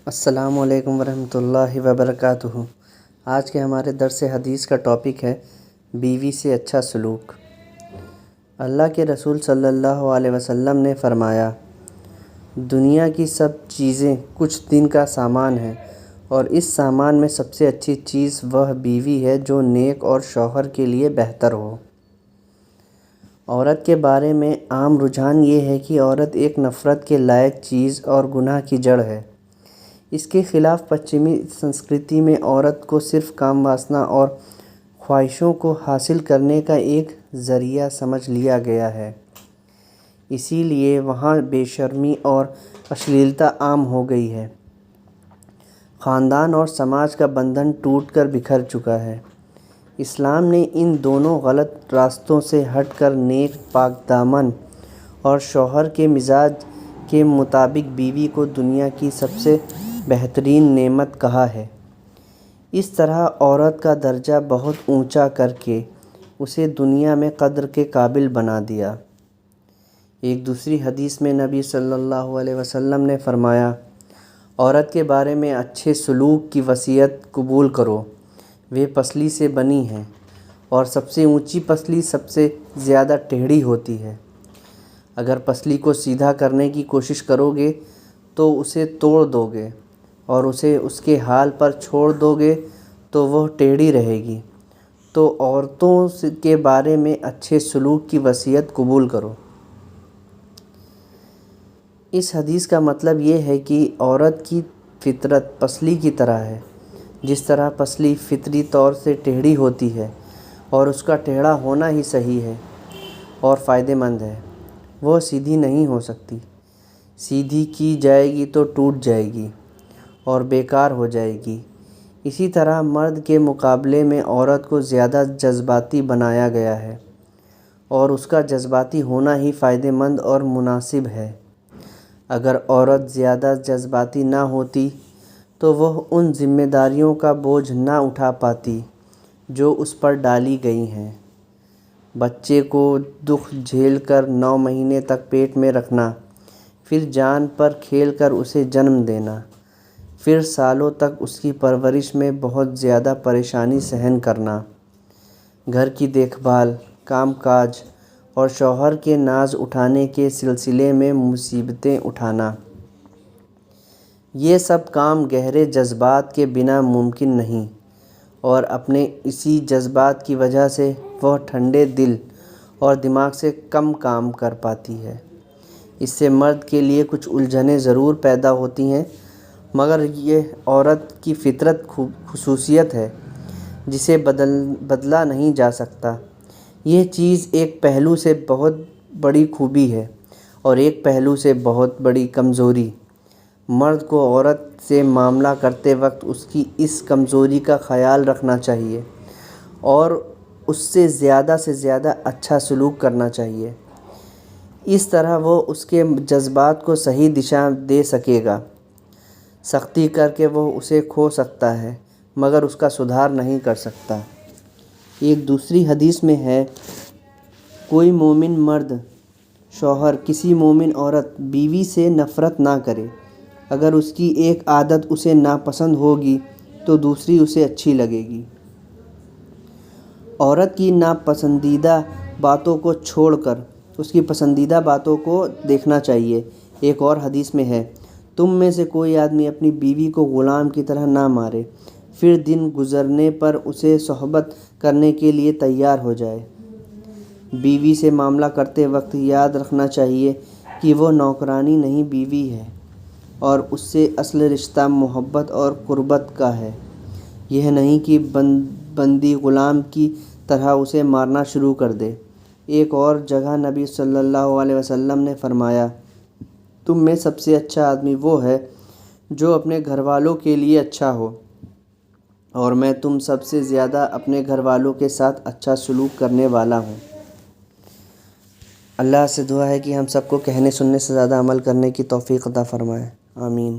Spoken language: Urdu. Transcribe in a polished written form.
السلام علیکم ورحمۃ اللہ وبرکاتہ۔ آج کے ہمارے درس حدیث کا ٹاپک ہے بیوی سے اچھا سلوک۔ اللہ کے رسول صلی اللہ علیہ وسلم نے فرمایا، دنیا کی سب چیزیں کچھ دن کا سامان ہے، اور اس سامان میں سب سے اچھی چیز وہ بیوی ہے جو نیک اور شوہر کے لیے بہتر ہو۔ عورت کے بارے میں عام رجحان یہ ہے کہ عورت ایک نفرت کے لائق چیز اور گناہ کی جڑ ہے۔ اس کے خلاف پچھمی سنسکرتی میں عورت کو صرف کام واسنہ اور خواہشوں کو حاصل کرنے کا ایک ذریعہ سمجھ لیا گیا ہے، اسی لیے وہاں بے شرمی اور اشلیلتا عام ہو گئی ہے۔ خاندان اور سماج کا بندھن ٹوٹ کر بکھر چکا ہے۔ اسلام نے ان دونوں غلط راستوں سے ہٹ کر نیک، پاک دامن اور شوہر کے مزاج کے مطابق بیوی کو دنیا کی سب سے بہترین نعمت کہا ہے۔ اس طرح عورت کا درجہ بہت اونچا کر کے اسے دنیا میں قدر کے قابل بنا دیا۔ ایک دوسری حدیث میں نبی صلی اللہ علیہ وسلم نے فرمایا، عورت کے بارے میں اچھے سلوک کی وصیت قبول کرو، وہ پسلی سے بنی ہے، اور سب سے اونچی پسلی سب سے زیادہ ٹیڑھی ہوتی ہے۔ اگر پسلی کو سیدھا کرنے کی کوشش کرو گے تو اسے توڑ دو گے، اور اسے اس کے حال پر چھوڑ دو گے تو وہ ٹیڑھی رہے گی۔ تو عورتوں کے بارے میں اچھے سلوک کی وصیت قبول کرو۔ اس حدیث کا مطلب یہ ہے کہ عورت کی فطرت پسلی کی طرح ہے۔ جس طرح پسلی فطری طور سے ٹیڑھی ہوتی ہے اور اس کا ٹیڑھا ہونا ہی صحیح ہے اور فائدہ مند ہے، وہ سیدھی نہیں ہو سکتی۔ سیدھی کی جائے گی تو ٹوٹ جائے گی اور بیکار ہو جائے گی۔ اسی طرح مرد کے مقابلے میں عورت کو زیادہ جذباتی بنایا گیا ہے، اور اس کا جذباتی ہونا ہی فائدہ مند اور مناسب ہے۔ اگر عورت زیادہ جذباتی نہ ہوتی تو وہ ان ذمہ داریوں کا بوجھ نہ اٹھا پاتی جو اس پر ڈالی گئی ہیں۔ بچے کو دکھ جھیل کر 9 مہینے تک پیٹ میں رکھنا، پھر جان پر کھیل کر اسے جنم دینا، پھر سالوں تک اس کی پرورش میں بہت زیادہ پریشانی سہن کرنا، گھر کی دیکھ بھال، کام کاج اور شوہر کے ناز اٹھانے کے سلسلے میں مصیبتیں اٹھانا، یہ سب کام گہرے جذبات کے بنا ممکن نہیں، اور اپنے اسی جذبات کی وجہ سے وہ ٹھنڈے دل اور دماغ سے کم کام کر پاتی ہے۔ اس سے مرد کے لیے کچھ الجھنیں ضرور پیدا ہوتی ہیں، مگر یہ عورت کی فطرت خصوصیت ہے جسے بدلا نہیں جا سکتا۔ یہ چیز ایک پہلو سے بہت بڑی خوبی ہے اور ایک پہلو سے بہت بڑی کمزوری۔ مرد کو عورت سے معاملہ کرتے وقت اس کی اس کمزوری کا خیال رکھنا چاہیے اور اس سے زیادہ اچھا سلوک کرنا چاہیے۔ اس طرح وہ اس کے جذبات کو صحیح دشا دے سکے گا۔ سختی کر کے وہ اسے کھو سکتا ہے مگر اس کا سدھار نہیں کر سکتا۔ ایک دوسری حدیث میں ہے، کوئی مومن مرد شوہر کسی مومن عورت بیوی سے نفرت نہ کرے۔ اگر اس کی ایک عادت اسے ناپسند ہوگی تو دوسری اسے اچھی لگے گی۔ عورت کی ناپسندیدہ باتوں کو چھوڑ کر اس کی پسندیدہ باتوں کو دیکھنا چاہیے۔ ایک اور حدیث میں ہے، تم میں سے کوئی آدمی اپنی بیوی کو غلام کی طرح نہ مارے، پھر دن گزرنے پر اسے صحبت کرنے کے لیے تیار ہو جائے۔ بیوی سے معاملہ کرتے وقت یاد رکھنا چاہیے کہ وہ نوکرانی نہیں بیوی ہے، اور اس سے اصل رشتہ محبت اور قربت کا ہے۔ یہ نہیں کہ بندی غلام کی طرح اسے مارنا شروع کر دے۔ ایک اور جگہ نبی صلی اللہ علیہ وسلم نے فرمایا، تم میں سب سے اچھا آدمی وہ ہے جو اپنے گھر والوں کے لیے اچھا ہو، اور میں تم سب سے زیادہ اپنے گھر والوں کے ساتھ اچھا سلوک کرنے والا ہوں۔ اللہ سے دعا ہے کہ ہم سب کو کہنے سننے سے زیادہ عمل کرنے کی توفیق عطا فرمائے، آمین۔